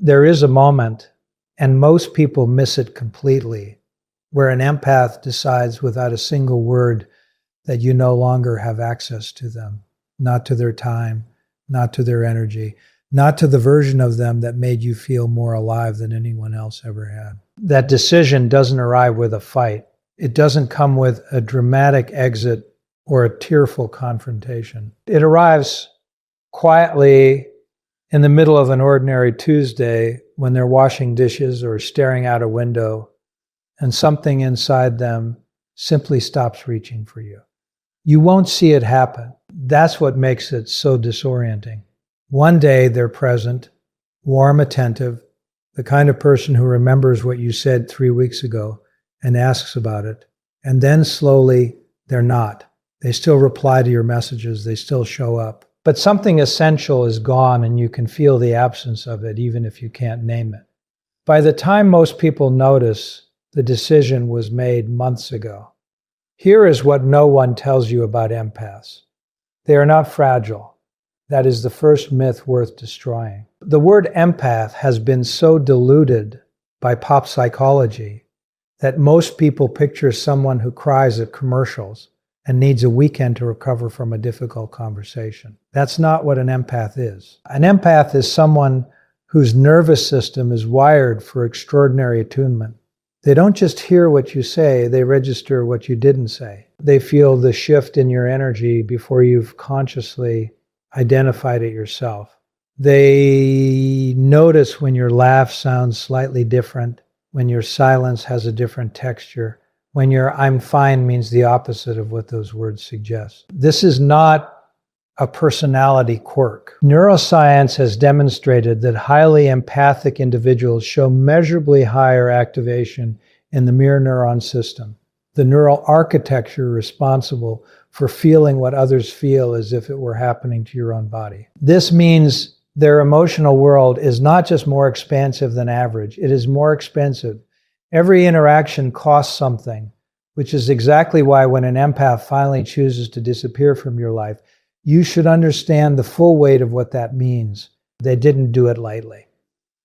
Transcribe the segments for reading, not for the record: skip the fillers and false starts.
there is a moment, and most people miss it completely, where an empath decides without a single word that you no longer have access to them, not to their time, not to their energy, not to the version of them that made you feel more alive than anyone else ever had. That decision doesn't arrive with a fight. It doesn't come with a dramatic exit or a tearful confrontation. It arrives quietly in the middle of an ordinary Tuesday when they're washing dishes or staring out a window, and something inside them simply stops reaching for you. You won't see it happen. That's what makes it so disorienting. One day they're present, warm, attentive, the kind of person who remembers what you said 3 weeks ago and asks about it. And then slowly they're not. They still reply to your messages. They still show up. But something essential is gone, and you can feel the absence of it even if you can't name it. By the time most people notice, the decision was made months ago. Here is what no one tells you about empaths. They are not fragile. That is the first myth worth destroying. The word empath has been so diluted by pop psychology that most people picture someone who cries at commercials and needs a weekend to recover from a difficult conversation. That's not what an empath is. An empath is someone whose nervous system is wired for extraordinary attunement. They don't just hear what you say, they register what you didn't say. They feel the shift in your energy before you've consciously identified it yourself. They notice when your laugh sounds slightly different, when your silence has a different texture, when your "I'm fine" means the opposite of what those words suggest. This is not a personality quirk. Neuroscience has demonstrated that highly empathic individuals show measurably higher activation in the mirror neuron system, the neural architecture responsible for feeling what others feel as if it were happening to your own body. This means their emotional world is not just more expansive than average, it is more expensive. Every interaction costs something, which is exactly why when an empath finally chooses to disappear from your life, you should understand the full weight of what that means. They didn't do it lightly.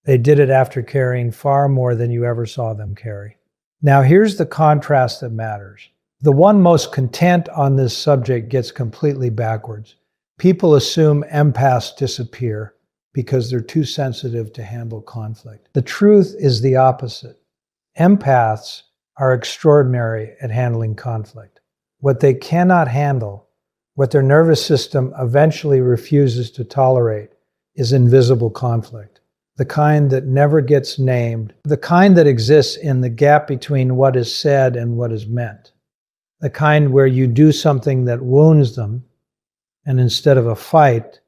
They did it after carrying far more than you ever saw them carry. Now here's the contrast that matters. The one most content on this subject gets completely backwards. People assume empaths disappear because they're too sensitive to handle conflict. The truth is the opposite. Empaths are extraordinary at handling conflict. What they cannot handle, what their nervous system eventually refuses to tolerate, is invisible conflict. The kind that never gets named, the kind that exists in the gap between what is said and what is meant. The kind where you do something that wounds them, and instead of a fight,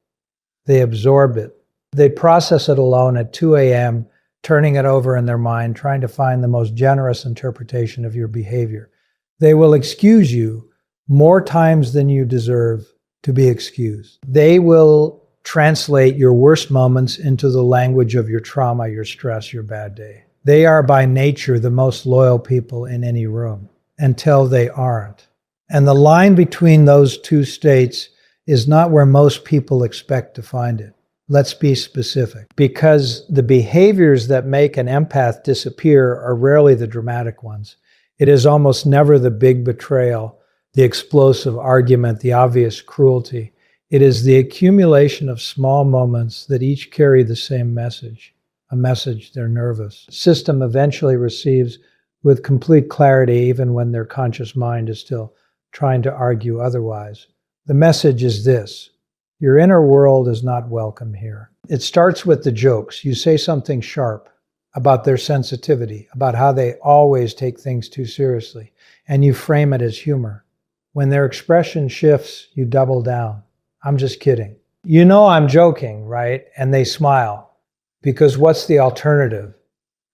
they absorb it. They process it alone at 2 a.m., turning it over in their mind, trying to find the most generous interpretation of your behavior. They will excuse you more times than you deserve to be excused. They will translate your worst moments into the language of your trauma, your stress, your bad day. They are by nature the most loyal people in any room, until they aren't. And the line between those two states is not where most people expect to find it. Let's be specific, because the behaviors that make an empath disappear are rarely the dramatic ones. It is almost never the big betrayal, the explosive argument, the obvious cruelty. It is the accumulation of small moments that each carry the same message, a message their nervous system eventually receives with complete clarity, even when their conscious mind is still trying to argue otherwise. The message is this: your inner world is not welcome here. It starts with the jokes. You say something sharp about their sensitivity, about how they always take things too seriously, and you frame it as humor. When their expression shifts, you double down. I'm just kidding. You know I'm joking, right? And they smile, because what's the alternative?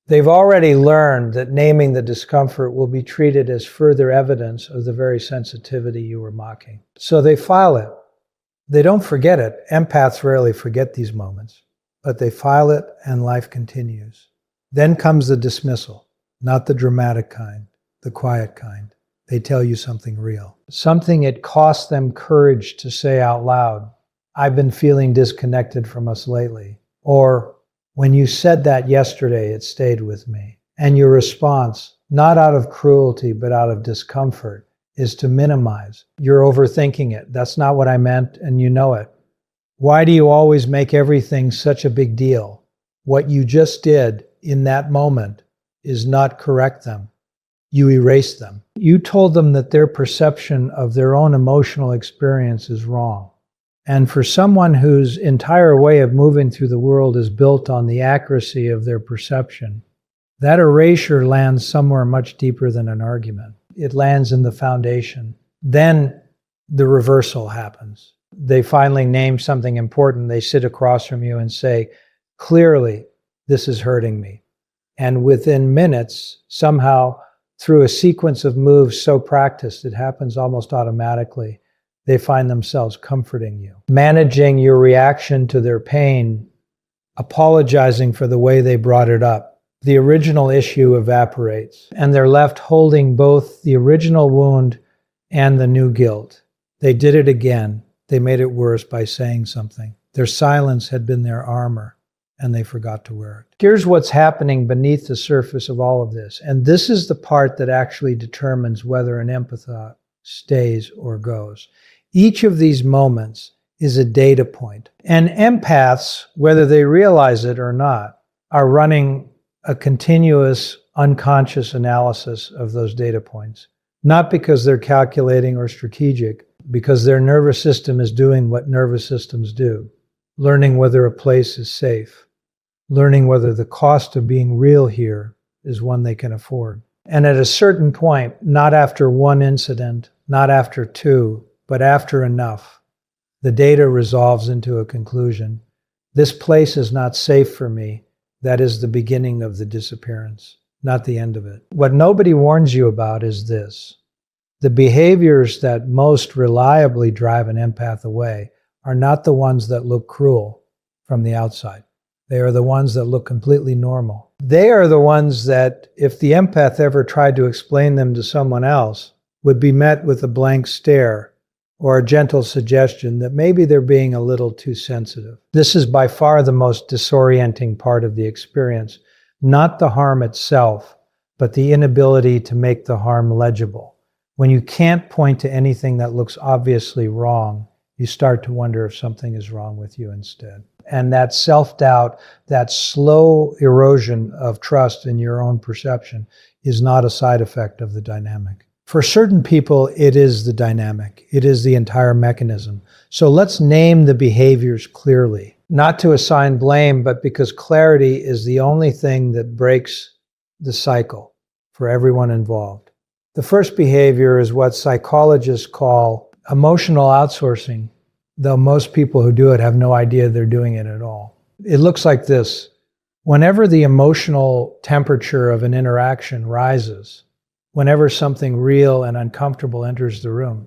They've already learned that naming the discomfort will be treated as further evidence of the very sensitivity you were mocking. So they file it. They don't forget it. Empaths rarely forget these moments, but they file it and life continues. Then comes the dismissal, not the dramatic kind, the quiet kind. They tell you something real, something it costs them courage to say out loud. I've been feeling disconnected from us lately. Or, When you said that yesterday, it stayed with me. And your response, not out of cruelty, but out of discomfort, is to minimize. You're overthinking it. That's not what I meant, and you know it. Why do you always make everything such a big deal? What you just did in that moment is not correct them. You erased them. You told them that their perception of their own emotional experience is wrong. And for someone whose entire way of moving through the world is built on the accuracy of their perception, that erasure lands somewhere much deeper than an argument. It lands in the foundation. Then the reversal happens. They finally name something important. They sit across from you and say, clearly, this is hurting me. And within minutes, somehow, through a sequence of moves so practiced, it happens almost automatically, they find themselves comforting you, managing your reaction to their pain, apologizing for the way they brought it up. The original issue evaporates, and they're left holding both the original wound and the new guilt. They did it again. They made it worse by saying something. Their silence had been their armor, and they forgot to wear it. Here's what's happening beneath the surface of all of this, and this is the part that actually determines whether an empath stays or goes. Each of these moments is a data point, and empaths, whether they realize it or not, are running a continuous unconscious analysis of those data points, not because they're calculating or strategic, because their nervous system is doing what nervous systems do, learning whether a place is safe, learning whether the cost of being real here is one they can afford. And at a certain point, not after one incident, not after two, but after enough, the data resolves into a conclusion. This place is not safe for me. That is the beginning of the disappearance, not the end of it. What nobody warns you about is this. The behaviors that most reliably drive an empath away are not the ones that look cruel from the outside. They are the ones that look completely normal. They are the ones that, if the empath ever tried to explain them to someone else, would be met with a blank stare or a gentle suggestion that maybe they're being a little too sensitive. This is by far the most disorienting part of the experience, not the harm itself, but the inability to make the harm legible. When you can't point to anything that looks obviously wrong, you start to wonder if something is wrong with you instead. And that self-doubt, that slow erosion of trust in your own perception is not a side effect of the dynamic. For certain people, it is the dynamic. It is the entire mechanism. So let's name the behaviors clearly, not to assign blame, but because clarity is the only thing that breaks the cycle for everyone involved. The first behavior is what psychologists call emotional outsourcing, though most people who do it have no idea they're doing it at all. It looks like this. Whenever the emotional temperature of an interaction rises, whenever something real and uncomfortable enters the room,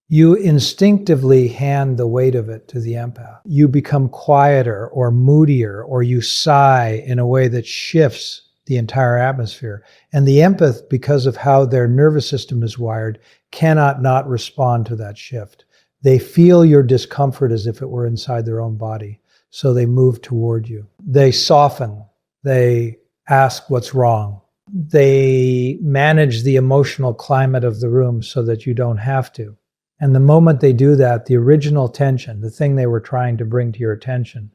you instinctively hand the weight of it to the empath. You become quieter or moodier, or you sigh in a way that shifts the entire atmosphere. And the empath, because of how their nervous system is wired, cannot not respond to that shift. They feel your discomfort as if it were inside their own body. So they move toward you. They soften. They ask what's wrong. They manage the emotional climate of the room so that you don't have to. And the moment they do that, the original tension, the thing they were trying to bring to your attention,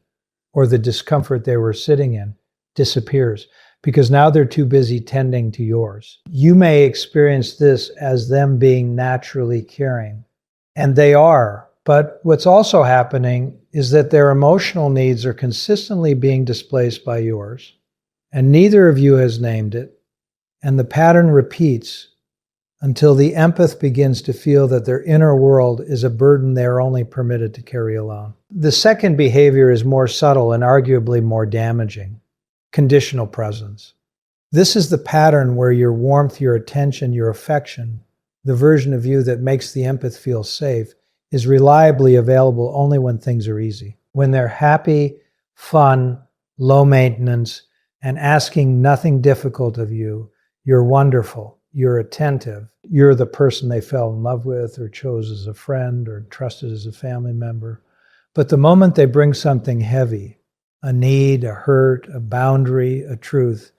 or the discomfort they were sitting in, disappears. Because now they're too busy tending to yours. You may experience this as them being naturally caring. And they are. But what's also happening is that their emotional needs are consistently being displaced by yours. And neither of you has named it. And the pattern repeats until the empath begins to feel that their inner world is a burden they are only permitted to carry alone. The second behavior is more subtle and arguably more damaging. Conditional presence. This is the pattern where your warmth, your attention, your affection, the version of you that makes the empath feel safe, is reliably available only when things are easy. When they're happy, fun, low maintenance, and asking nothing difficult of you, you're wonderful, you're attentive, you're the person they fell in love with or chose as a friend or trusted as a family member. But the moment they bring something heavy, a need, a hurt, a boundary, a truth.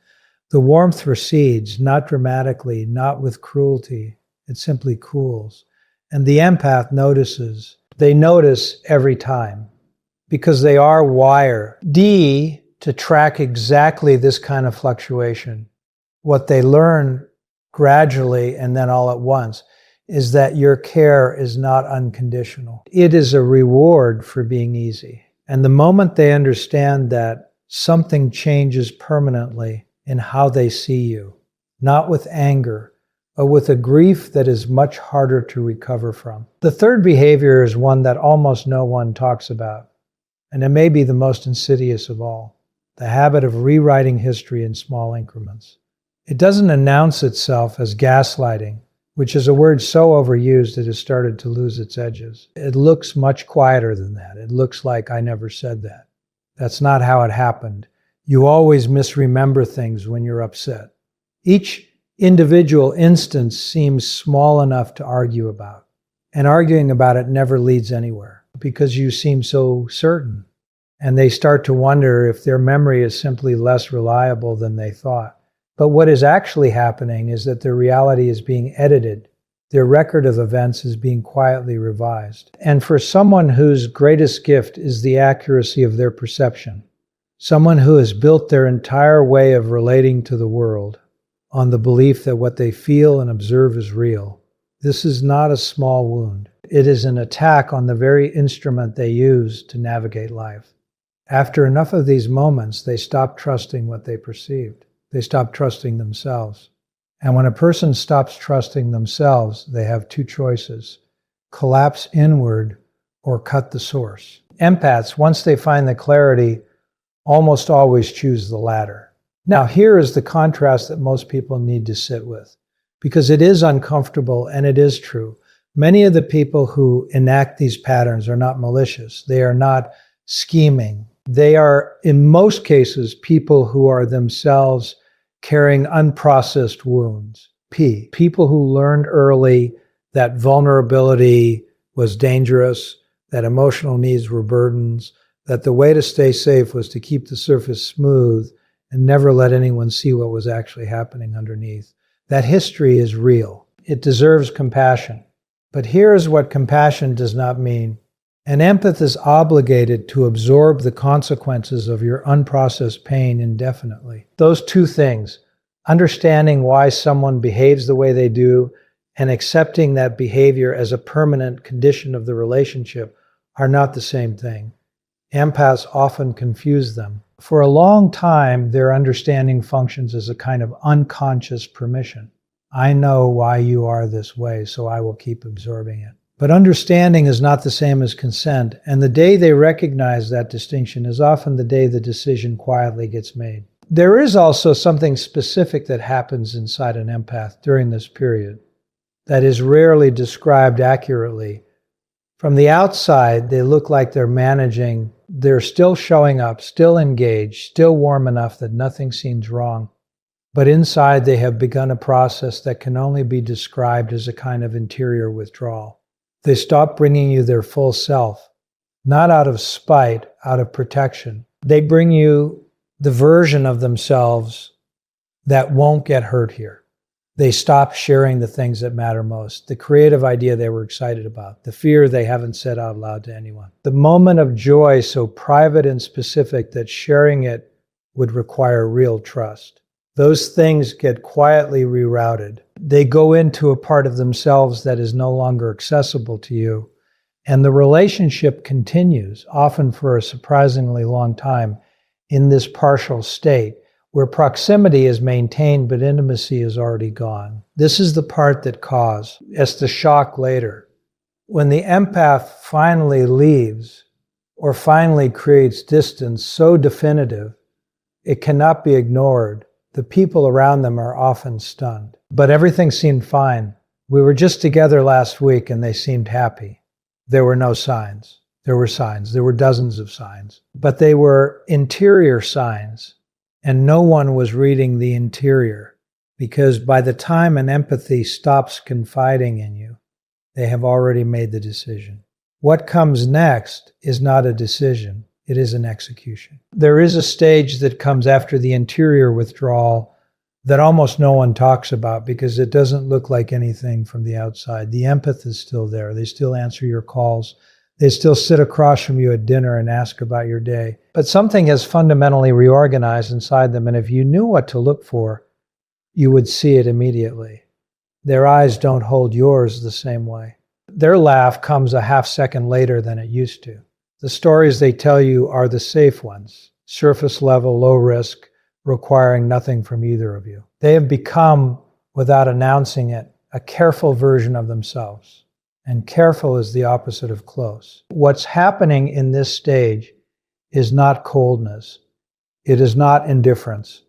The warmth recedes, not dramatically, not with cruelty. It simply cools. And the empath notices. They notice every time because they are wired to track exactly this kind of fluctuation. What they learn gradually and then all at once is that your care is not unconditional. It is a reward for being easy. And the moment they understand that, something changes permanently in how they see you, not with anger, but with a grief that is much harder to recover from. The third behavior is one that almost no one talks about, and it may be the most insidious of all, the habit of rewriting history in small increments. It doesn't announce itself as gaslighting, which is a word so overused it has started to lose its edges. It looks much quieter than that. It looks like I never said that. That's not how it happened. You always misremember things when you're upset. Each individual instance seems small enough to argue about, and arguing about it never leads anywhere because you seem so certain, and they start to wonder if their memory is simply less reliable than they thought. But what is actually happening is that their reality is being edited. Their record of events is being quietly revised. And for someone whose greatest gift is the accuracy of their perception, someone who has built their entire way of relating to the world on the belief that what they feel and observe is real, this is not a small wound. It is an attack on the very instrument they use to navigate life. After enough of these moments, they stop trusting what they perceived. They stop trusting themselves. And when a person stops trusting themselves, they have two choices: collapse inward or cut the source. Empaths, once they find the clarity, almost always choose the latter. Now, here is the contrast that most people need to sit with, because it is uncomfortable and it is true. Many of the people who enact these patterns are not malicious. They are not scheming. They are, in most cases, people who are themselves carrying unprocessed wounds. People who learned early that vulnerability was dangerous, that emotional needs were burdens, that the way to stay safe was to keep the surface smooth and never let anyone see what was actually happening underneath. That history is real. It deserves compassion. But here's what compassion does not mean. An empath is obligated to absorb the consequences of your unprocessed pain indefinitely. Those two things, understanding why someone behaves the way they do and accepting that behavior as a permanent condition of the relationship, are not the same thing. Empaths often confuse them. For a long time, their understanding functions as a kind of unconscious permission. I know why you are this way, so I will keep absorbing it. But understanding is not the same as consent, and the day they recognize that distinction is often the day the decision quietly gets made. There is also something specific that happens inside an empath during this period that is rarely described accurately. From the outside, they look like they're managing. They're still showing up, still engaged, still warm enough that nothing seems wrong. But inside, they have begun a process that can only be described as a kind of interior withdrawal. They stop bringing you their full self, not out of spite, out of protection. They bring you the version of themselves that won't get hurt here. They stop sharing the things that matter most, the creative idea they were excited about, the fear they haven't said out loud to anyone, the moment of joy so private and specific that sharing it would require real trust. Those things get quietly rerouted. They go into a part of themselves that is no longer accessible to you, and the relationship continues, often for a surprisingly long time, in this partial state, where proximity is maintained but intimacy is already gone. This is the part that causes. It's the shock later. When the empath finally leaves or finally creates distance so definitive, it cannot be ignored. The people around them are often stunned. But everything seemed fine. We were just together last week and they seemed happy. There were no signs. There were signs. There were dozens of signs. But they were interior signs. And no one was reading the interior, because by the time an empathy stops confiding in you, they have already made the decision. What comes next is not a decision. It is an execution. There is a stage that comes after the interior withdrawal that almost no one talks about because it doesn't look like anything from the outside. The empath is still there. They still answer your calls. They still sit across from you at dinner and ask about your day. But something has fundamentally reorganized inside them, and if you knew what to look for, you would see it immediately. Their eyes don't hold yours the same way. Their laugh comes a half second later than it used to. The stories they tell you are the safe ones, surface level, low risk, requiring nothing from either of you. They have become, without announcing it, a careful version of themselves. And careful is the opposite of close. What's happening in this stage is not coldness. It is not indifference.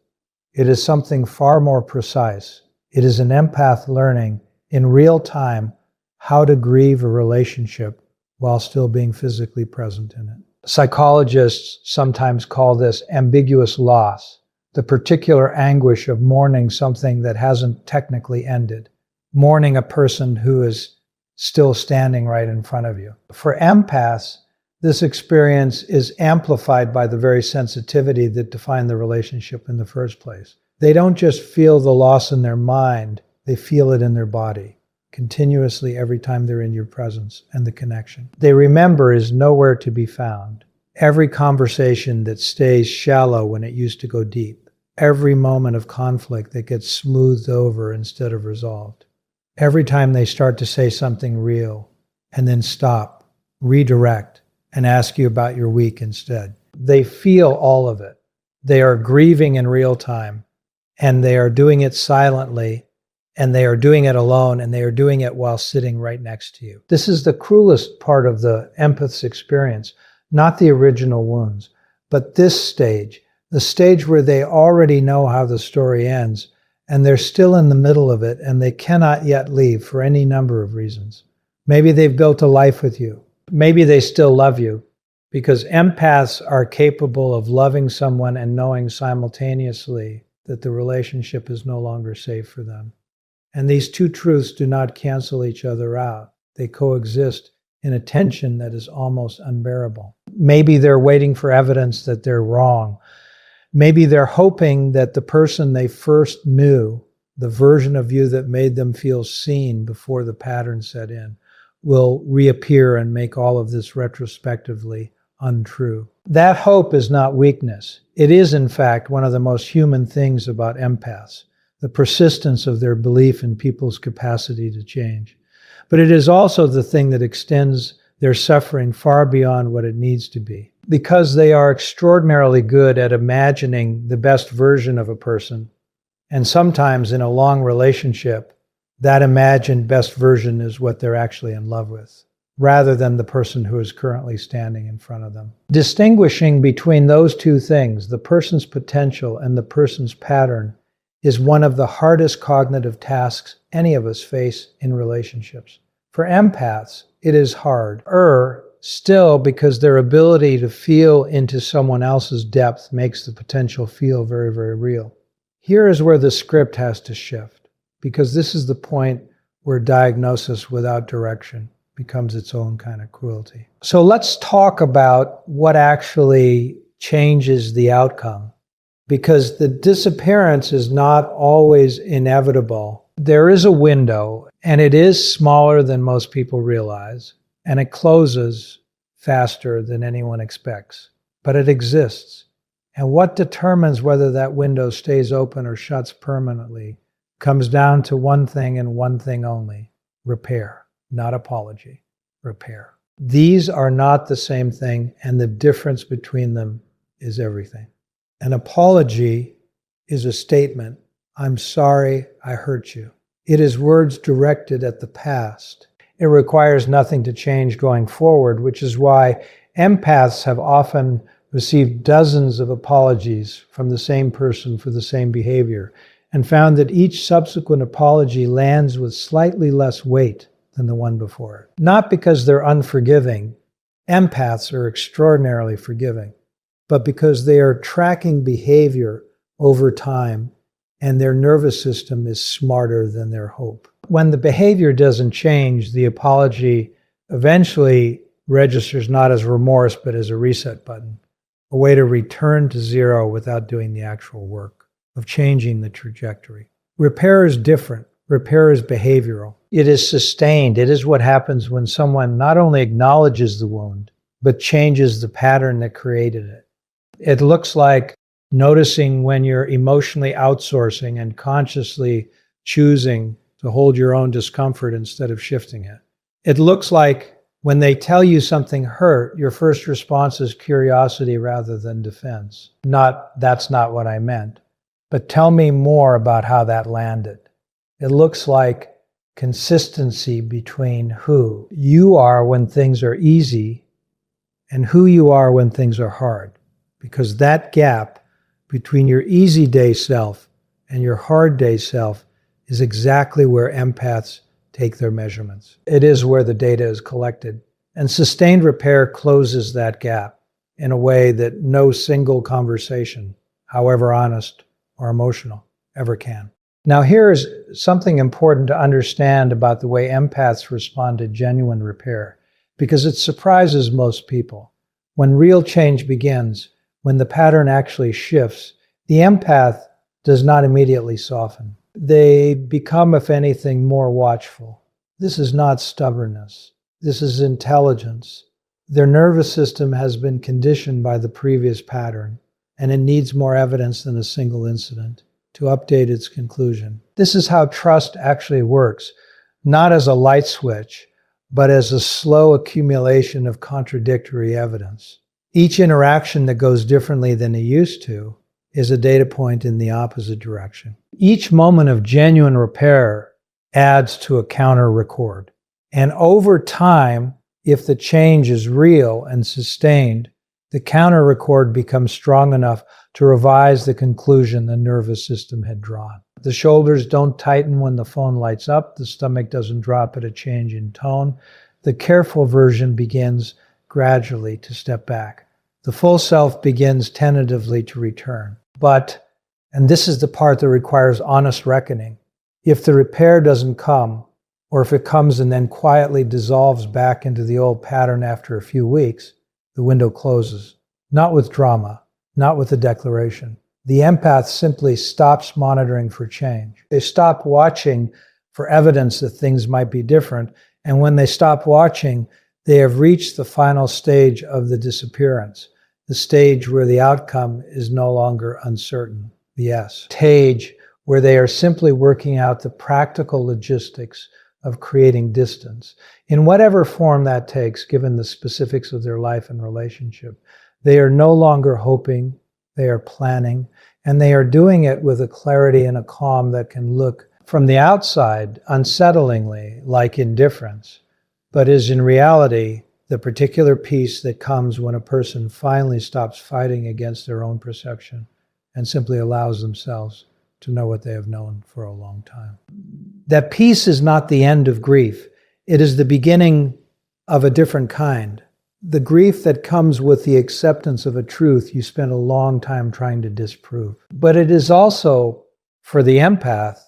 It is something far more precise. It is an empath learning in real time how to grieve a relationship while still being physically present in it. Psychologists sometimes call this ambiguous loss, the particular anguish of mourning something that hasn't technically ended, mourning a person who is still standing right in front of you. For empaths, this experience is amplified by the very sensitivity that defined the relationship in the first place. They don't just feel the loss in their mind, they feel it in their body, continuously every time they're in your presence, and the connection they remember is nowhere to be found. Every conversation that stays shallow when it used to go deep. Every moment of conflict that gets smoothed over instead of resolved. Every time they start to say something real and then stop, redirect, and ask you about your week instead. They feel all of it. They are grieving in real time, and they are doing it silently, and they are doing it alone, and they are doing it while sitting right next to you. This is the cruelest part of the empath's experience, not the original wounds, but this stage, the stage where they already know how the story ends, and they're still in the middle of it, and they cannot yet leave for any number of reasons. Maybe they've built a life with you. Maybe they still love you, because empaths are capable of loving someone and knowing simultaneously that the relationship is no longer safe for them. And these two truths do not cancel each other out. They coexist in a tension that is almost unbearable. Maybe they're waiting for evidence that they're wrong. Maybe they're hoping that the person they first knew, the version of you that made them feel seen before the pattern set in, will reappear and make all of this retrospectively untrue. That hope is not weakness. It is, in fact, one of the most human things about empaths, the persistence of their belief in people's capacity to change. But it is also the thing that extends their suffering far beyond what it needs to be. Because they are extraordinarily good at imagining the best version of a person, and sometimes in a long relationship, that imagined best version is what they're actually in love with, rather than the person who is currently standing in front of them. Distinguishing between those two things, the person's potential and the person's pattern, is one of the hardest cognitive tasks any of us face in relationships. For empaths, it is harder still because their ability to feel into someone else's depth makes the potential feel very, very real. Here is where the script has to shift, because this is the point where diagnosis without direction becomes its own kind of cruelty. So let's talk about what actually changes the outcome, because the disappearance is not always inevitable. There is a window, and it is smaller than most people realize, and it closes faster than anyone expects. But it exists. And what determines whether that window stays open or shuts permanently comes down to one thing and one thing only: repair, not apology, repair. These are not the same thing, and the difference between them is everything. An apology is a statement, "I'm sorry I hurt you." It is words directed at the past. It requires nothing to change going forward, which is why empaths have often received dozens of apologies from the same person for the same behavior, and found that each subsequent apology lands with slightly less weight than the one before. Not because they're unforgiving. Empaths are extraordinarily forgiving, but because they are tracking behavior over time, and their nervous system is smarter than their hope. When the behavior doesn't change, the apology eventually registers not as remorse, but as a reset button. a way to return to zero without doing the actual work of changing the trajectory. Repair is different. Repair is behavioral. It is sustained. It is what happens when someone not only acknowledges the wound, but changes the pattern that created it. It looks like noticing when you're emotionally outsourcing and consciously choosing to hold your own discomfort instead of shifting it. It looks like when they tell you something hurt, your first response is curiosity rather than defense. Not, that's not what I meant, but tell me more about how that landed. It looks like consistency between who you are when things are easy and who you are when things are hard. Because that gap between your easy day self and your hard day self is exactly where empaths take their measurements. It is where the data is collected. And sustained repair closes that gap in a way that no single conversation, however honest or emotional, ever can. Now, here is something important to understand about the way empaths respond to genuine repair, because it surprises most people. When real change begins, when the pattern actually shifts, the empath does not immediately soften. They become, if anything, more watchful. This is not stubbornness. This is intelligence. Their nervous system has been conditioned by the previous pattern, and it needs more evidence than a single incident to update its conclusion. This is how trust actually works, not as a light switch, but as a slow accumulation of contradictory evidence. Each interaction that goes differently than it used to is a data point in the opposite direction. Each moment of genuine repair adds to a counter record. And over time, if the change is real and sustained, the counter record becomes strong enough to revise the conclusion the nervous system had drawn. The shoulders don't tighten when the phone lights up. The stomach doesn't drop at a change in tone. The careful version begins gradually to step back. The full self begins tentatively to return. But, and this is the part that requires honest reckoning, if the repair doesn't come, or if it comes and then quietly dissolves back into the old pattern after a few weeks, the window closes. Not with drama, not with a declaration. The empath simply stops monitoring for change. They stop watching for evidence that things might be different, and when they stop watching, they have reached the final stage of the disappearance, the stage where the outcome is no longer uncertain, the S. Stage where they are simply working out the practical logistics of creating distance, in whatever form that takes, given the specifics of their life and relationship. They are no longer hoping, they are planning, and they are doing it with a clarity and a calm that can look from the outside unsettlingly like indifference, but is in reality the particular peace that comes when a person finally stops fighting against their own perception and simply allows themselves to know what they have known for a long time. That peace is not the end of grief. It is the beginning of a different kind. The grief that comes with the acceptance of a truth you spent a long time trying to disprove. But it is also, for the empath,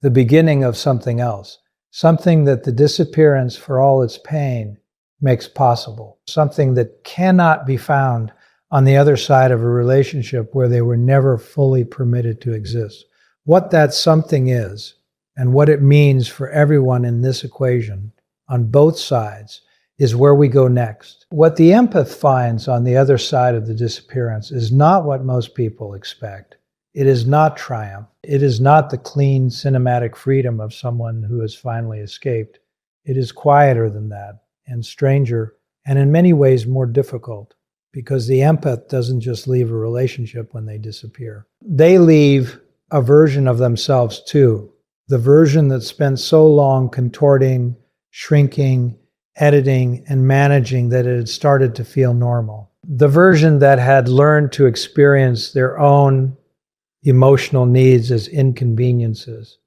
the beginning of something else, something that the disappearance, for all its pain, makes possible, something that cannot be found on the other side of a relationship where they were never fully permitted to exist. What that something is, and what it means for everyone in this equation, on both sides, is where we go next. What the empath finds on the other side of the disappearance is not what most people expect. It is not triumph. It is not the clean cinematic freedom of someone who has finally escaped. It is quieter than that, and stranger, and in many ways more difficult, because the empath doesn't just leave a relationship when they disappear. They leave a version of themselves too, the version that spent so long contorting, shrinking, editing, and managing that it had started to feel normal. The version that had learned to experience their own emotional needs as inconveniences.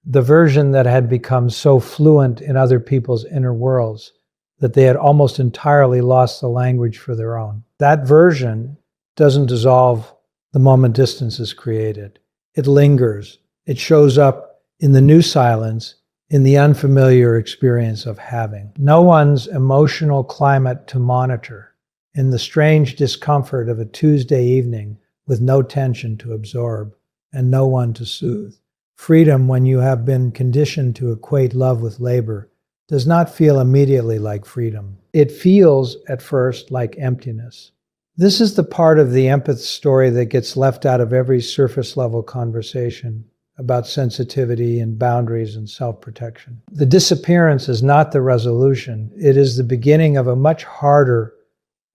The version that had become so fluent in other people's inner worlds that they had almost entirely lost the language for their own. That version doesn't dissolve the moment distance is created. It lingers. It shows up in the new silence, in the unfamiliar experience of having. No one's emotional climate to monitor in the strange discomfort of a Tuesday evening with no tension to absorb and no one to soothe. Freedom, when you have been conditioned to equate love with labor, does not feel immediately like freedom. It feels, at first, like emptiness. This is the part of the empath story that gets left out of every surface-level conversation about sensitivity and boundaries and self-protection. The disappearance is not the resolution. It is the beginning of a much harder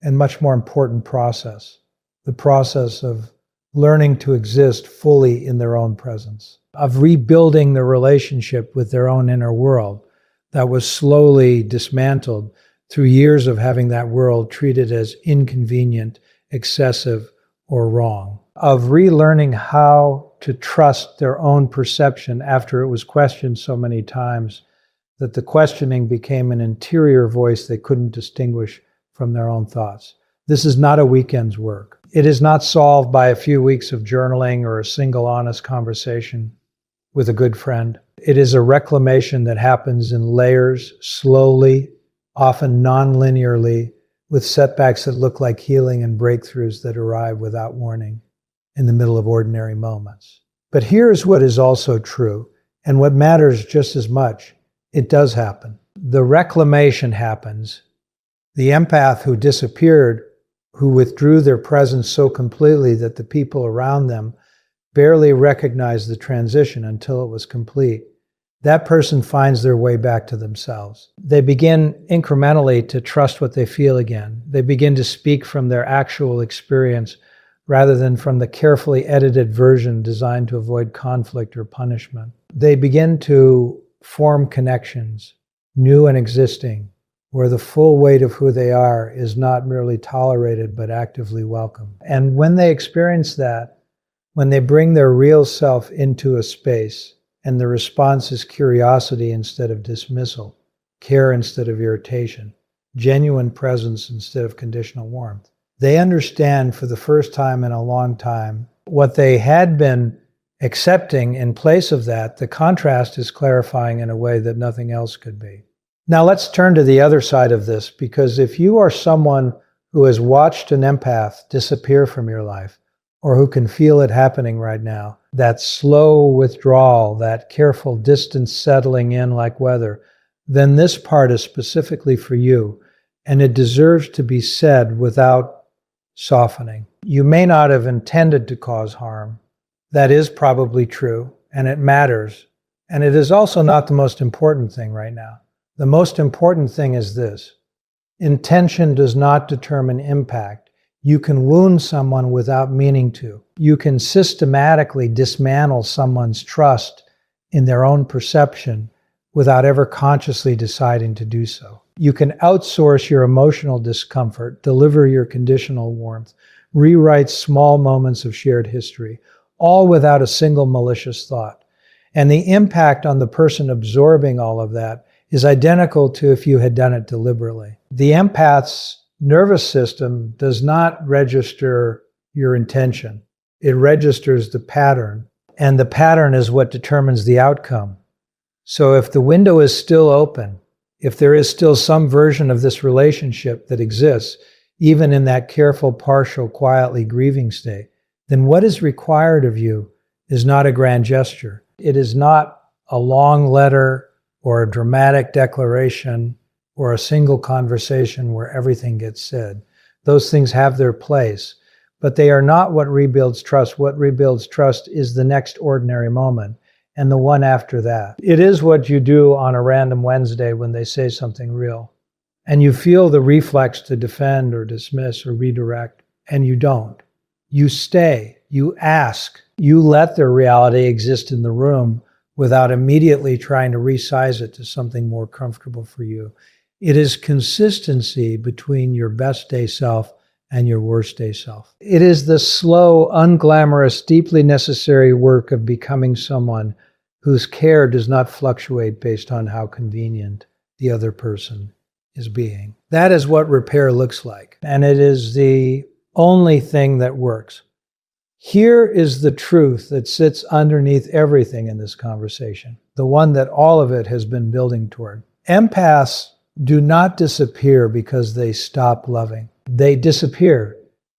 and much more important process, the process of learning to exist fully in their own presence, of rebuilding the relationship with their own inner world that was slowly dismantled through years of having that world treated as inconvenient, excessive, or wrong, of relearning how to trust their own perception after it was questioned so many times that the questioning became an interior voice they couldn't distinguish from their own thoughts. This is not a weekend's work. It is not solved by a few weeks of journaling or a single honest conversation with a good friend. It is a reclamation that happens in layers, slowly, often non-linearly, with setbacks that look like healing and breakthroughs that arrive without warning in the middle of ordinary moments. But here's what is also true, and what matters just as much. It does happen. The reclamation happens. The empath who disappeared, who withdrew their presence so completely that the people around them barely recognized the transition until it was complete, that person finds their way back to themselves. They begin incrementally to trust what they feel again. They begin to speak from their actual experience rather than from the carefully edited version designed to avoid conflict or punishment. They begin to form connections, new and existing, where the full weight of who they are is not merely tolerated but actively welcomed. And when they experience that, when they bring their real self into a space, and the response is curiosity instead of dismissal, care instead of irritation, genuine presence instead of conditional warmth, they understand for the first time in a long time what they had been accepting. In place of that, the contrast is clarifying in a way that nothing else could be. Now let's turn to the other side of this, because if you are someone who has watched an empath disappear from your life, or who can feel it happening right now, that slow withdrawal, that careful distance settling in like weather, then this part is specifically for you, and it deserves to be said without softening. You may not have intended to cause harm. That is probably true, and it matters. And it is also not the most important thing right now. The most important thing is this: intention does not determine impact. You can wound someone without meaning to. You can systematically dismantle someone's trust in their own perception without ever consciously deciding to do so. You can outsource your emotional discomfort, deliver your conditional warmth, rewrite small moments of shared history, all without a single malicious thought. And the impact on the person absorbing all of that is identical to if you had done it deliberately. The empath's nervous system does not register your intention. It registers the pattern, and the pattern is what determines the outcome. So if the window is still open, if there is still some version of this relationship that exists, even in that careful, partial, quietly grieving state, then what is required of you is not a grand gesture. It is not a long letter or a dramatic declaration or a single conversation where everything gets said. Those things have their place, but they are not what rebuilds trust. What rebuilds trust is the next ordinary moment and the one after that. It is what you do on a random Wednesday when they say something real, and you feel the reflex to defend or dismiss or redirect, and you don't. You stay, you ask, you let their reality exist in the room without immediately trying to resize it to something more comfortable for you. It is consistency between your best day self and your worst day self. It is the slow, unglamorous, deeply necessary work of becoming someone whose care does not fluctuate based on how convenient the other person is being. That is what repair looks like, and it is the only thing that works. Here is the truth that sits underneath everything in this conversation, the one that all of it has been building toward. Empaths do not disappear because they stop loving. They disappear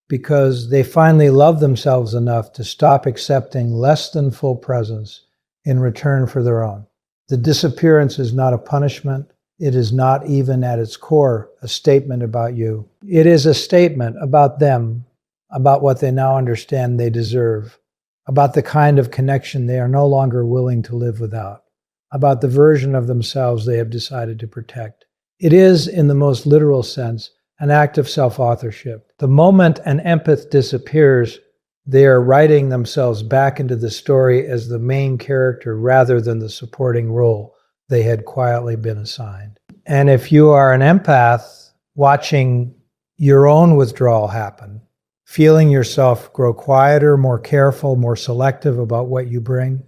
because they finally love themselves enough to stop accepting less than full presence in return for their own. The disappearance is not a punishment. It is not even at its core a statement about you. It is a statement about them, about what they now understand they deserve, about the kind of connection they are no longer willing to live without, about the version of themselves they have decided to protect. It is, in the most literal sense, an act of self-authorship. The moment an empath disappears, they are writing themselves back into the story as the main character rather than the supporting role they had quietly been assigned. And if you are an empath watching your own withdrawal happen, feeling yourself grow quieter, more careful, more selective about what you bring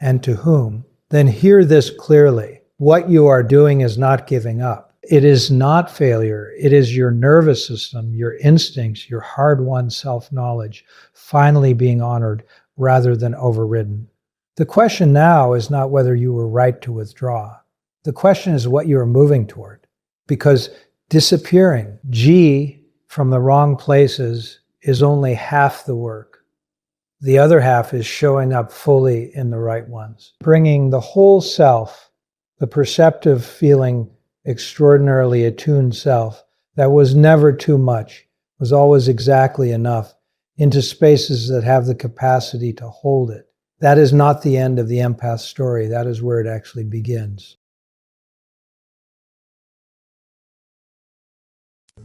and to whom, then hear this clearly. What you are doing is not giving up. It is not failure. It is your nervous system, your instincts, your hard-won self-knowledge finally being honored rather than overridden. The question now is not whether you were right to withdraw. The question is what you are moving toward. Because disappearing, G, from the wrong places is only half the work. The other half is showing up fully in the right ones. Bringing the whole self, the perceptive, feeling, extraordinarily attuned self that was never too much, was always exactly enough, into spaces that have the capacity to hold it. That is not the end of the empath story. That is where it actually begins.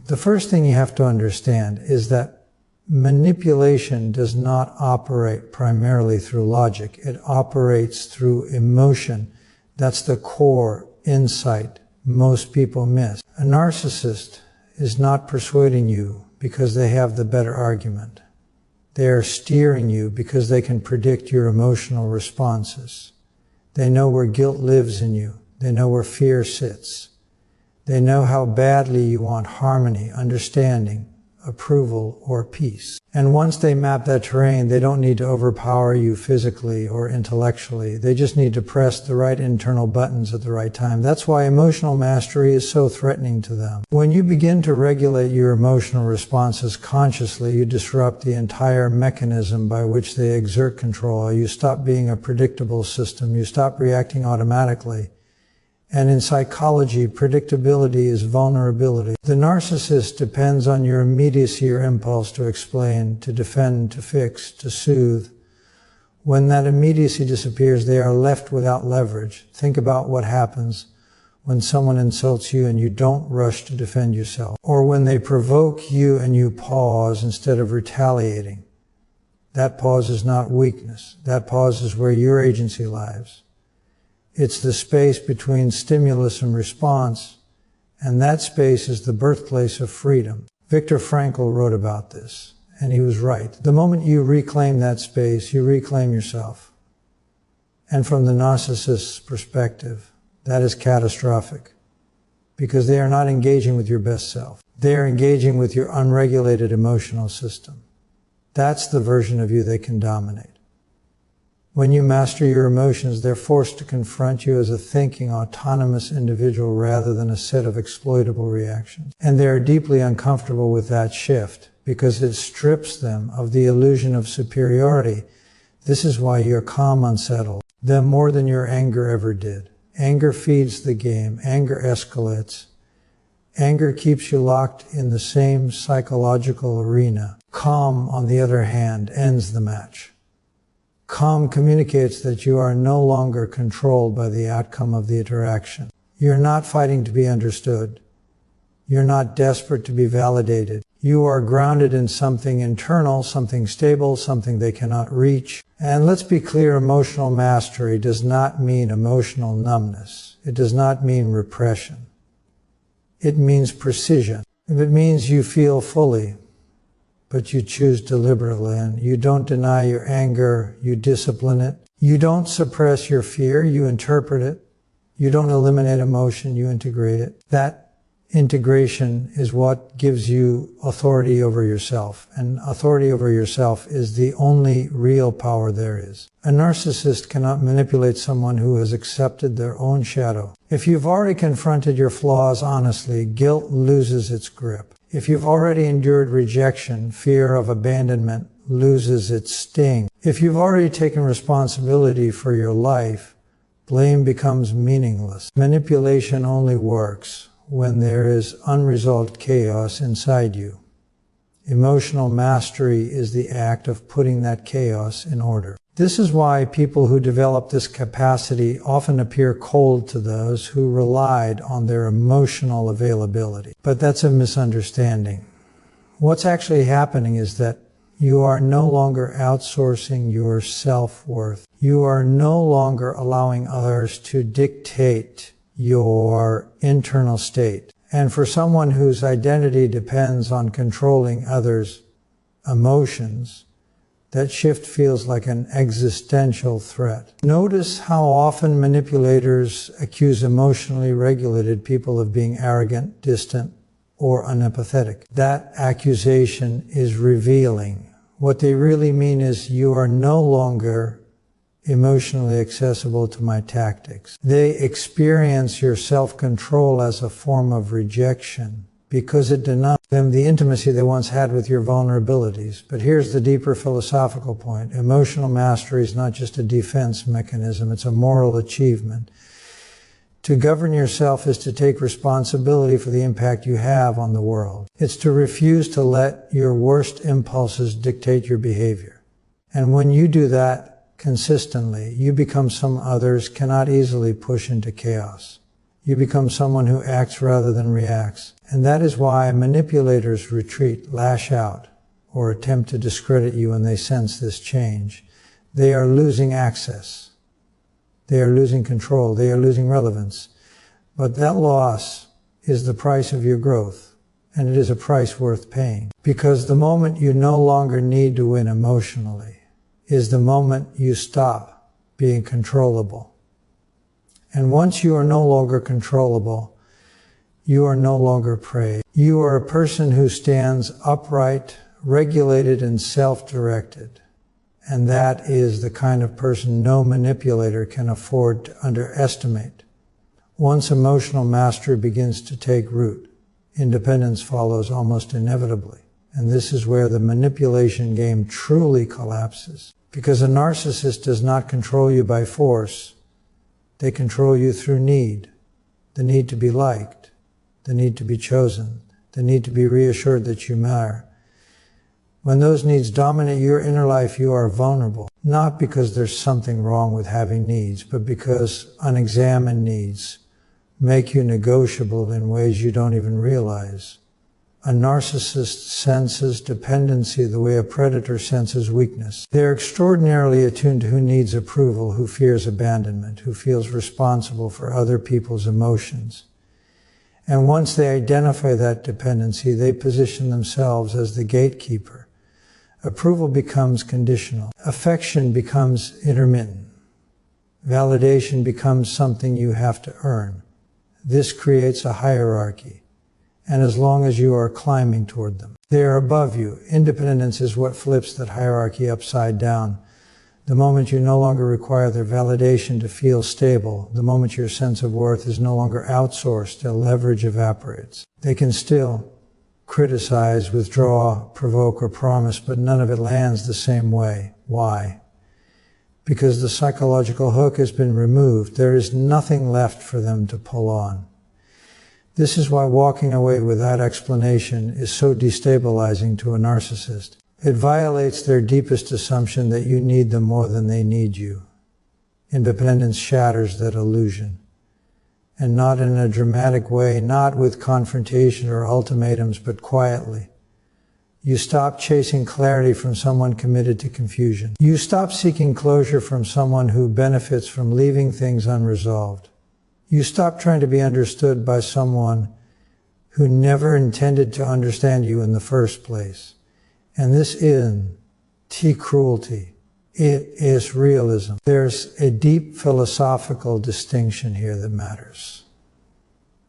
The first thing you have to understand is that manipulation does not operate primarily through logic. It operates through emotion. That's the core insight most people miss. A narcissist is not persuading you because they have the better argument. They are steering you because they can predict your emotional responses. They know where guilt lives in you. They know where fear sits. They know how badly you want harmony, understanding, approval, or peace. And once they map that terrain, they don't need to overpower you physically or intellectually. They just need to press the right internal buttons at the right time. That's why emotional mastery is so threatening to them. When you begin to regulate your emotional responses consciously, you disrupt the entire mechanism by which they exert control. You stop being a predictable system. You stop reacting automatically. And in psychology, predictability is vulnerability. The narcissist depends on your immediacy or impulse to explain, to defend, to fix, to soothe. When that immediacy disappears, they are left without leverage. Think about what happens when someone insults you and you don't rush to defend yourself, or when they provoke you and you pause instead of retaliating. That pause is not weakness. That pause is where your agency lies. It's the space between stimulus and response, and that space is the birthplace of freedom. Viktor Frankl wrote about this, and he was right. The moment you reclaim that space, you reclaim yourself. And from the narcissist's perspective, that is catastrophic, because they are not engaging with your best self. They are engaging with your unregulated emotional system. That's the version of you they can dominate. When you master your emotions, they're forced to confront you as a thinking, autonomous individual rather than a set of exploitable reactions. And they are deeply uncomfortable with that shift because it strips them of the illusion of superiority. This is why you're calm unsettled, them more than your anger ever did. Anger feeds the game. Anger escalates. Anger keeps you locked in the same psychological arena. Calm, on the other hand, ends the match. Calm communicates that you are no longer controlled by the outcome of the interaction. You're not fighting to be understood. You're not desperate to be validated. You are grounded in something internal, something stable, something they cannot reach. And let's be clear, emotional mastery does not mean emotional numbness. It does not mean repression. It means precision. If it means you feel fully, but you choose deliberately, and you don't deny your anger, you discipline it. You don't suppress your fear, you interpret it. You don't eliminate emotion, you integrate it. That integration is what gives you authority over yourself. And authority over yourself is the only real power there is. A narcissist cannot manipulate someone who has accepted their own shadow. If you've already confronted your flaws honestly, guilt loses its grip. If you've already endured rejection, fear of abandonment loses its sting. If you've already taken responsibility for your life, blame becomes meaningless. Manipulation only works when there is unresolved chaos inside you. Emotional mastery is the act of putting that chaos in order. This is why people who develop this capacity often appear cold to those who relied on their emotional availability. But that's a misunderstanding. What's actually happening is that you are no longer outsourcing your self-worth. You are no longer allowing others to dictate your internal state. And for someone whose identity depends on controlling others' emotions, that shift feels like an existential threat. Notice how often manipulators accuse emotionally regulated people of being arrogant, distant, or unempathetic. That accusation is revealing. What they really mean is, you are no longer emotionally accessible to my tactics. They experience your self-control as a form of rejection because it denies them the intimacy they once had with your vulnerabilities. But here's the deeper philosophical point. Emotional mastery is not just a defense mechanism, it's a moral achievement. To govern yourself is to take responsibility for the impact you have on the world. It's to refuse to let your worst impulses dictate your behavior. And when you do that consistently, you become someone others cannot easily push into chaos. You become someone who acts rather than reacts. And that is why manipulators retreat, lash out, or attempt to discredit you when they sense this change. They are losing access. They are losing control. They are losing relevance. But that loss is the price of your growth, and it is a price worth paying. Because the moment you no longer need to win emotionally is the moment you stop being controllable. And once you are no longer controllable, you are no longer prey. You are a person who stands upright, regulated, and self-directed. And that is the kind of person no manipulator can afford to underestimate. Once emotional mastery begins to take root, independence follows almost inevitably. And this is where the manipulation game truly collapses. Because a narcissist does not control you by force. They control you through need. The need to be liked. The need to be chosen. The need to be reassured that you matter. When those needs dominate your inner life, you are vulnerable. Not because there's something wrong with having needs, but because unexamined needs make you negotiable in ways you don't even realize. A narcissist senses dependency the way a predator senses weakness. They're extraordinarily attuned to who needs approval, who fears abandonment, who feels responsible for other people's emotions. And once they identify that dependency, they position themselves as the gatekeeper. Approval becomes conditional. Affection becomes intermittent. Validation becomes something you have to earn. This creates a hierarchy. And as long as you are climbing toward them, they are above you. Independence is what flips that hierarchy upside down. The moment you no longer require their validation to feel stable, the moment your sense of worth is no longer outsourced, their leverage evaporates. They can still criticize, withdraw, provoke, or promise, but none of it lands the same way. Why? Because the psychological hook has been removed. There is nothing left for them to pull on. This is why walking away without explanation is so destabilizing to a narcissist. It violates their deepest assumption that you need them more than they need you. Independence shatters that illusion. And not in a dramatic way, not with confrontation or ultimatums, but quietly. You stop chasing clarity from someone committed to confusion. You stop seeking closure from someone who benefits from leaving things unresolved. You stop trying to be understood by someone who never intended to understand you in the first place. And this isn't cruelty. It is realism. There's a deep philosophical distinction here that matters.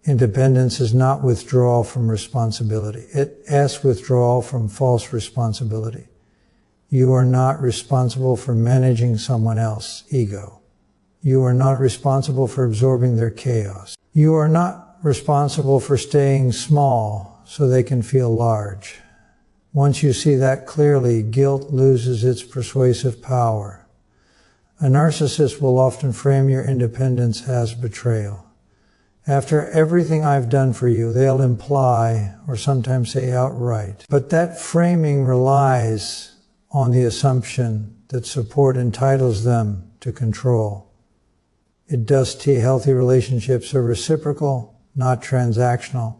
Independence is not withdrawal from responsibility. It is withdrawal from false responsibility. You are not responsible for managing someone else's ego. You are not responsible for absorbing their chaos. You are not responsible for staying small so they can feel large. Once you see that clearly, guilt loses its persuasive power. A narcissist will often frame your independence as betrayal. After everything I've done for you, they'll imply, or sometimes say outright. But that framing relies on the assumption that support entitles them to control. Healthy relationships are reciprocal, not transactional.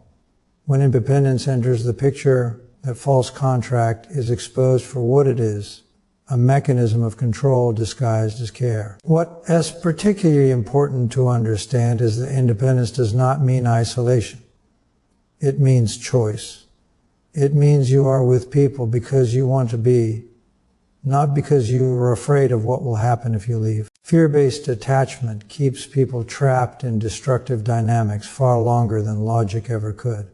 When independence enters the picture, that false contract is exposed for what it is, a mechanism of control disguised as care. What is particularly important to understand is that independence does not mean isolation. It means choice. It means you are with people because you want to be, not because you are afraid of what will happen if you leave. Fear-based attachment keeps people trapped in destructive dynamics far longer than logic ever could.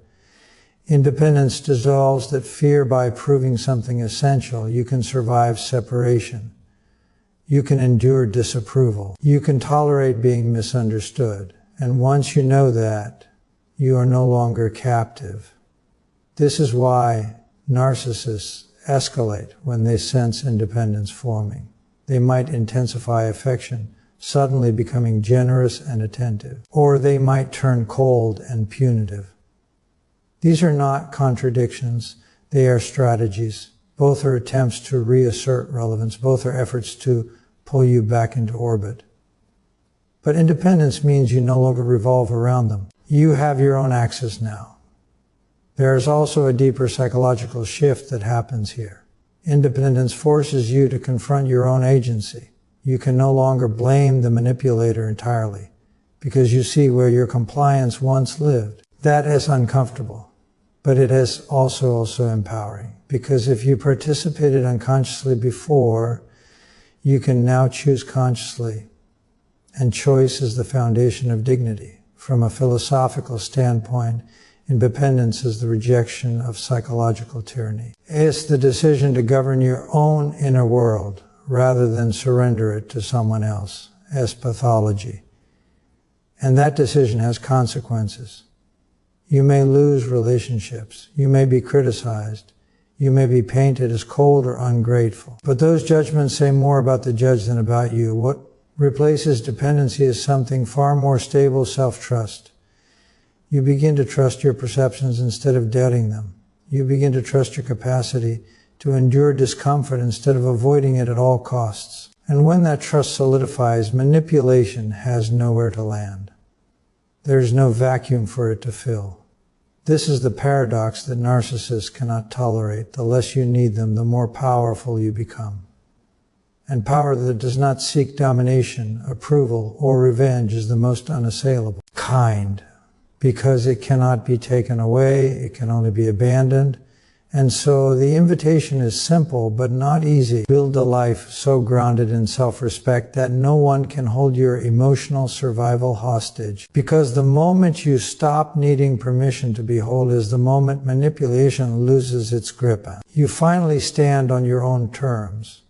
Independence dissolves that fear by proving something essential. You can survive separation. You can endure disapproval. You can tolerate being misunderstood. And once you know that, you are no longer captive. This is why narcissists escalate when they sense independence forming. They might intensify affection, suddenly becoming generous and attentive. Or they might turn cold and punitive. These are not contradictions, they are strategies. Both are attempts to reassert relevance, both are efforts to pull you back into orbit. But independence means you no longer revolve around them. You have your own axis now. There is also a deeper psychological shift that happens here. Independence forces you to confront your own agency. You can no longer blame the manipulator entirely, because you see where your compliance once lived. That is uncomfortable. But it is also empowering, because if you participated unconsciously before, you can now choose consciously. And choice is the foundation of dignity. From a philosophical standpoint, independence is the rejection of psychological tyranny. It's the decision to govern your own inner world rather than surrender it to someone else as pathology. And that decision has consequences. You may lose relationships. You may be criticized. You may be painted as cold or ungrateful. But those judgments say more about the judge than about you. What replaces dependency is something far more stable, self-trust. You begin to trust your perceptions instead of doubting them. You begin to trust your capacity to endure discomfort instead of avoiding it at all costs. And when that trust solidifies, manipulation has nowhere to land. There's no vacuum for it to fill. This is the paradox that narcissists cannot tolerate. The less you need them, the more powerful you become. And power that does not seek domination, approval, or revenge is the most unassailable kind, because it cannot be taken away, it can only be abandoned. And so the invitation is simple but not easy. Build a life so grounded in self-respect that no one can hold your emotional survival hostage. Because the moment you stop needing permission to be whole is the moment manipulation loses its grip. You finally stand on your own terms.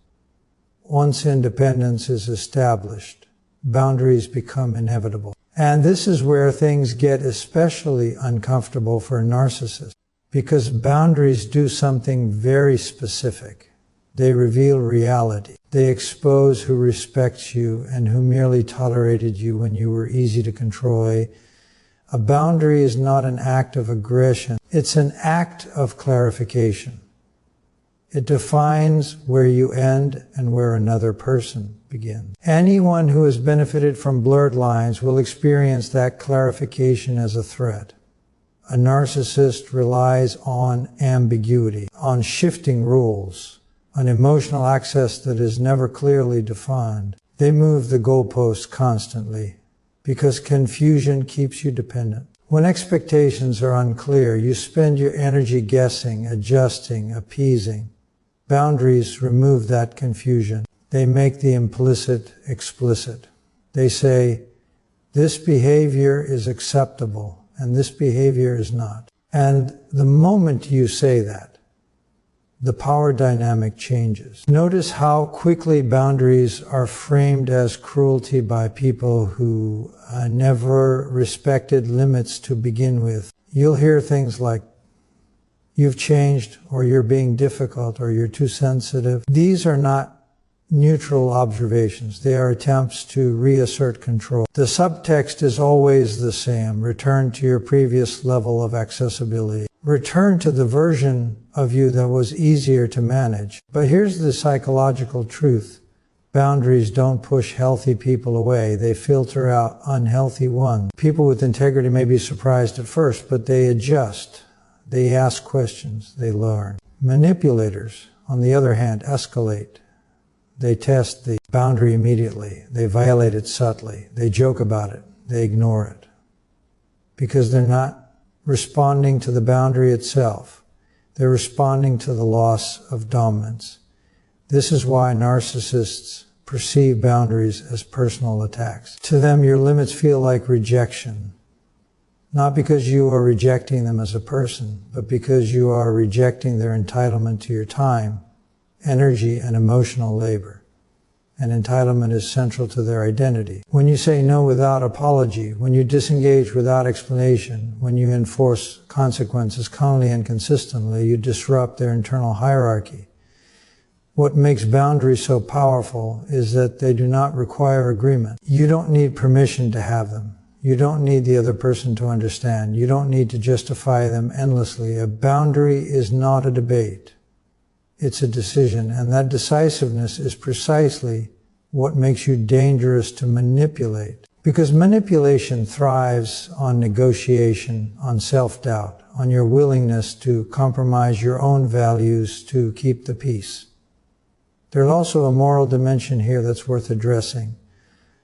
Once independence is established, boundaries become inevitable. And this is where things get especially uncomfortable for narcissists. Because boundaries do something very specific. They reveal reality. They expose who respects you and who merely tolerated you when you were easy to control. A boundary is not an act of aggression. It's an act of clarification. It defines where you end and where another person begins. Anyone who has benefited from blurred lines will experience that clarification as a threat. A narcissist relies on ambiguity, on shifting rules, on emotional access that is never clearly defined. They move the goalposts constantly because confusion keeps you dependent. When expectations are unclear, you spend your energy guessing, adjusting, appeasing. Boundaries remove that confusion. They make the implicit explicit. They say, this behavior is acceptable. And this behavior is not. And the moment you say that, the power dynamic changes. Notice how quickly boundaries are framed as cruelty by people who never respected limits to begin with. You'll hear things like, you've changed, or you're being difficult, or you're too sensitive. These are not neutral observations. They are attempts to reassert control. The subtext is always the same. Return to your previous level of accessibility. Return to the version of you that was easier to manage. But here's the psychological truth. Boundaries don't push healthy people away. They filter out unhealthy ones. People with integrity may be surprised at first, but they adjust. They ask questions. They learn. Manipulators, on the other hand, escalate. They test the boundary immediately. They violate it subtly. They joke about it. They ignore it. Because they're not responding to the boundary itself. They're responding to the loss of dominance. This is why narcissists perceive boundaries as personal attacks. To them, your limits feel like rejection. Not because you are rejecting them as a person, but because you are rejecting their entitlement to your time, energy, and emotional labor. And entitlement is central to their identity. When you say no without apology, when you disengage without explanation, when you enforce consequences calmly and consistently, you disrupt their internal hierarchy. What makes boundaries so powerful is that they do not require agreement. You don't need permission to have them. You don't need the other person to understand. You don't need to justify them endlessly. A boundary is not a debate. It's a decision, and that decisiveness is precisely what makes you dangerous to manipulate. Because manipulation thrives on negotiation, on self-doubt, on your willingness to compromise your own values to keep the peace. There's also a moral dimension here that's worth addressing.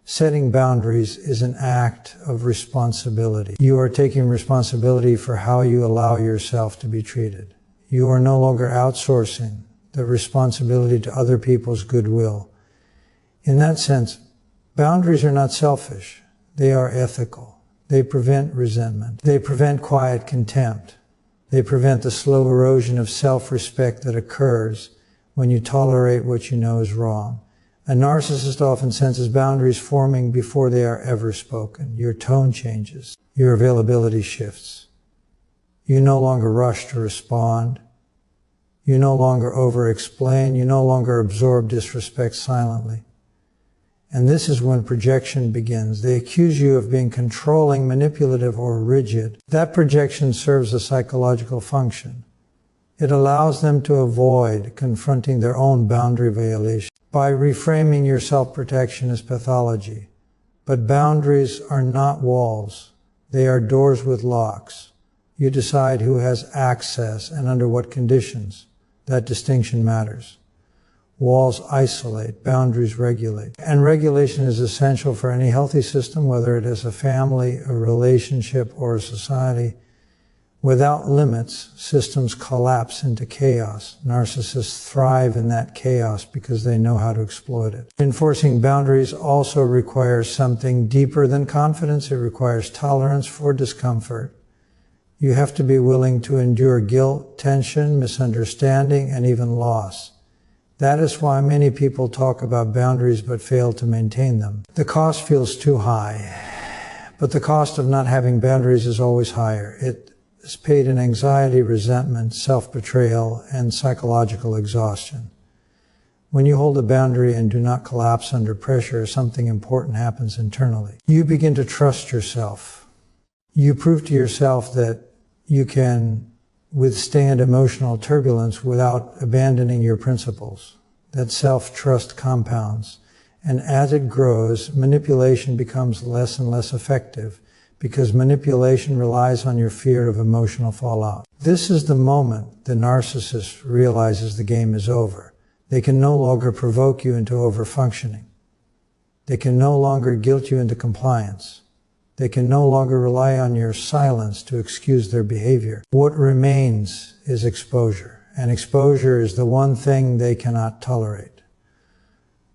Setting boundaries is an act of responsibility. You are taking responsibility for how you allow yourself to be treated. You are no longer outsourcing the responsibility to other people's goodwill. In that sense, boundaries are not selfish. They are ethical. They prevent resentment. They prevent quiet contempt. They prevent the slow erosion of self-respect that occurs when you tolerate what you know is wrong. A narcissist often senses boundaries forming before they are ever spoken. Your tone changes. Your availability shifts. You no longer rush to respond. You no longer over-explain. You no longer absorb disrespect silently. And this is when projection begins. They accuse you of being controlling, manipulative, or rigid. That projection serves a psychological function. It allows them to avoid confronting their own boundary violation by reframing your self-protection as pathology. But boundaries are not walls. They are doors with locks. You decide who has access and under what conditions. That distinction matters. Walls isolate, boundaries regulate. And regulation is essential for any healthy system, whether it is a family, a relationship, or a society. Without limits, systems collapse into chaos. Narcissists thrive in that chaos because they know how to exploit it. Enforcing boundaries also requires something deeper than confidence. It requires tolerance for discomfort. You have to be willing to endure guilt, tension, misunderstanding, and even loss. That is why many people talk about boundaries but fail to maintain them. The cost feels too high, but the cost of not having boundaries is always higher. It is paid in anxiety, resentment, self-betrayal, and psychological exhaustion. When you hold a boundary and do not collapse under pressure, something important happens internally. You begin to trust yourself. You prove to yourself that you can withstand emotional turbulence without abandoning your principles. That self-trust compounds. And as it grows, manipulation becomes less and less effective because manipulation relies on your fear of emotional fallout. This is the moment the narcissist realizes the game is over. They can no longer provoke you into overfunctioning. They can no longer guilt you into compliance. They can no longer rely on your silence to excuse their behavior. What remains is exposure, and exposure is the one thing they cannot tolerate.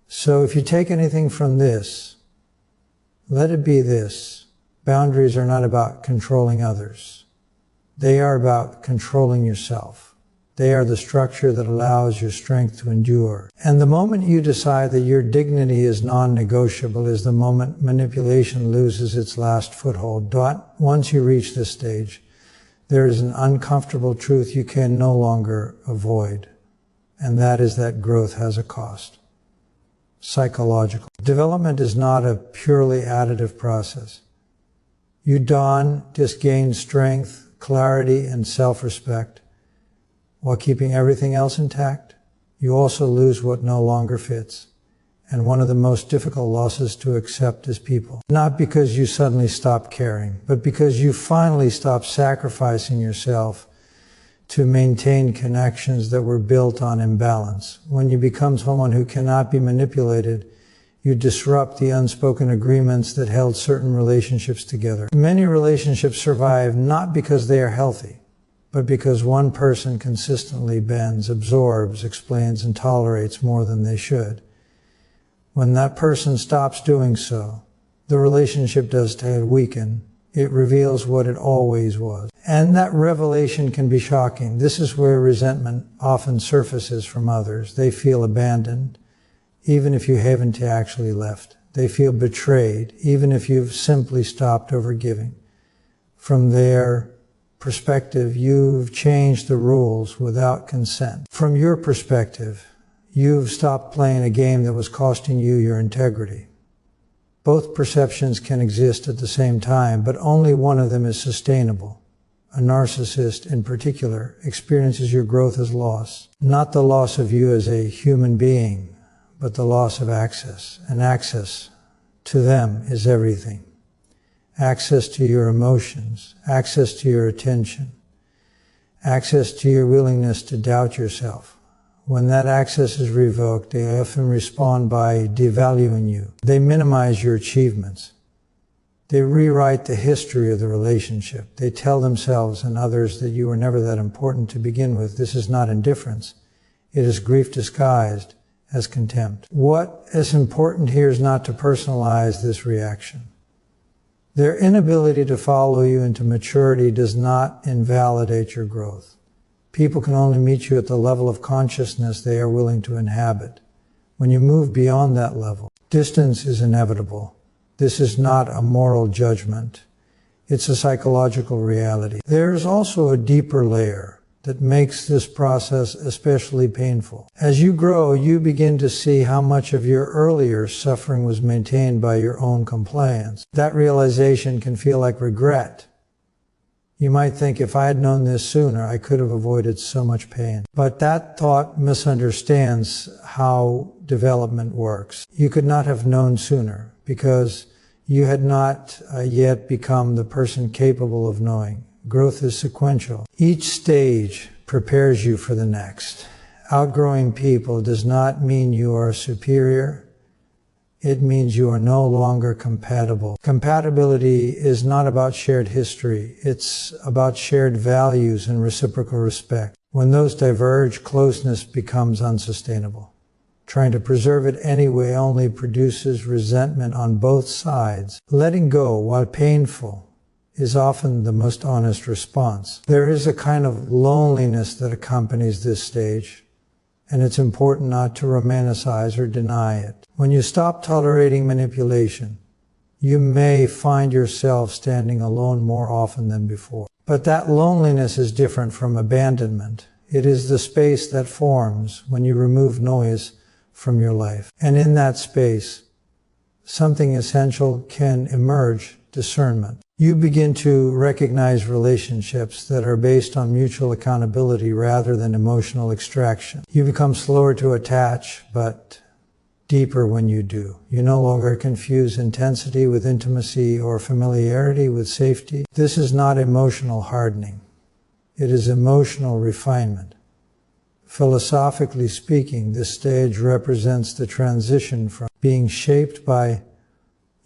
So if you take anything from this, let it be this. Boundaries are not about controlling others. They are about controlling yourself. They are the structure that allows your strength to endure. And the moment you decide that your dignity is non-negotiable is the moment manipulation loses its last foothold. Once you reach this stage, there is an uncomfortable truth you can no longer avoid, and that is that growth has a cost. Psychological. Development is not a purely additive process. You just gain strength, clarity, and self-respect while keeping everything else intact. You also lose what no longer fits. And one of the most difficult losses to accept is people. Not because you suddenly stop caring, but because you finally stop sacrificing yourself to maintain connections that were built on imbalance. When you become someone who cannot be manipulated, you disrupt the unspoken agreements that held certain relationships together. Many relationships survive not because they are healthy, but because one person consistently bends, absorbs, explains, and tolerates more than they should. When that person stops doing so, the relationship does weaken. It reveals what it always was. And that revelation can be shocking. This is where resentment often surfaces from others. They feel abandoned, even if you haven't actually left. They feel betrayed, even if you've simply stopped overgiving. From their perspective, you've changed the rules without consent. From your perspective, you've stopped playing a game that was costing you your integrity. Both perceptions can exist at the same time, but only one of them is sustainable. A narcissist, in particular, experiences your growth as loss. Not the loss of you as a human being, but the loss of access. And access to them is everything. Access to your emotions, access to your attention, access to your willingness to doubt yourself. When that access is revoked, they often respond by devaluing you. They minimize your achievements. They rewrite the history of the relationship. They tell themselves and others that you were never that important to begin with. This is not indifference. It is grief disguised as contempt. What is important here is not to personalize this reaction. Their inability to follow you into maturity does not invalidate your growth. People can only meet you at the level of consciousness they are willing to inhabit. When you move beyond that level, distance is inevitable. This is not a moral judgment. It's a psychological reality. There is also a deeper layer that makes this process especially painful. As you grow, you begin to see how much of your earlier suffering was maintained by your own compliance. That realization can feel like regret. You might think, if I had known this sooner, I could have avoided so much pain. But that thought misunderstands how development works. You could not have known sooner because you had not yet become the person capable of knowing. Growth is sequential. Each stage prepares you for the next. Outgrowing people does not mean you are superior. It means you are no longer compatible. Compatibility is not about shared history. It's about shared values and reciprocal respect. When those diverge, closeness becomes unsustainable. Trying to preserve it anyway only produces resentment on both sides. Letting go, while painful, is often the most honest response. There is a kind of loneliness that accompanies this stage, and it's important not to romanticize or deny it. When you stop tolerating manipulation, you may find yourself standing alone more often than before. But that loneliness is different from abandonment. It is the space that forms when you remove noise from your life. And in that space, something essential can emerge: discernment. You begin to recognize relationships that are based on mutual accountability rather than emotional extraction. You become slower to attach, but deeper when you do. You no longer confuse intensity with intimacy or familiarity with safety. This is not emotional hardening. It is emotional refinement. Philosophically speaking, this stage represents the transition from being shaped by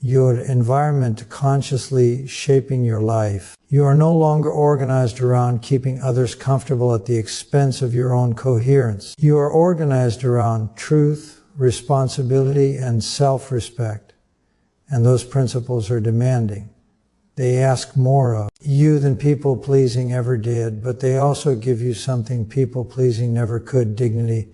your environment to consciously shaping your life. You are no longer organized around keeping others comfortable at the expense of your own coherence. You are organized around truth, responsibility, and self-respect. And those principles are demanding. They ask more of you than people-pleasing ever did, but they also give you something people-pleasing never could: dignity,